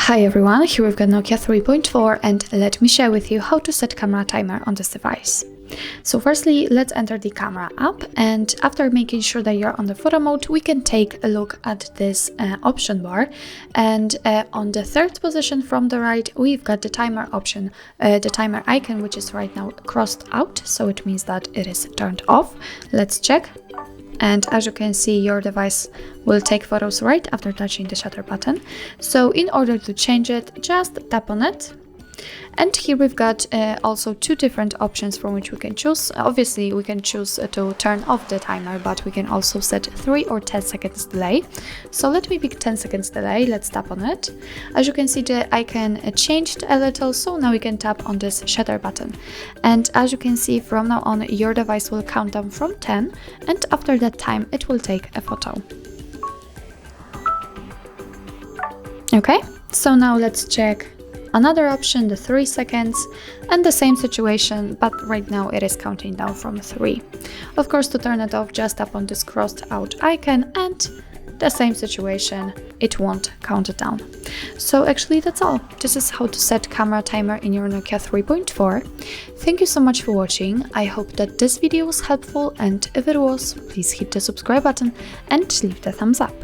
Hi everyone, here we've got Nokia 3.4 and let me share with you how to set camera timer on this device. So firstly, let's enter the camera app, and after making sure that you're on the photo mode, we can take a look at this option bar, and on the third position from the right, we've got the timer option, the timer icon, which is right now crossed out, so it means that it is turned off. Let's check. And as you can see, your device will take photos right after touching the shutter button. So in order to change it, just tap on it. And here we've got also two different options from which we can choose. Obviously, we can choose to turn off the timer, but we can also set 3 or 10 seconds delay. So let me pick 10 seconds delay. Let's tap on it. As you can see, the icon changed a little, so now we can tap on this shutter button. And as you can see, from now on, your device will count down from 10, and after that time, it will take a photo. Okay, so now let's check another option, the 3 seconds, and the same situation, but right now it is counting down from 3. Of course, to turn it off, just tap on this crossed out icon, and the same situation, it won't count it down. So actually that's all. This is how to set camera timer in your Nokia 3.4. Thank you so much for watching. I hope that this video was helpful, and if it was, please hit the subscribe button and leave the thumbs up.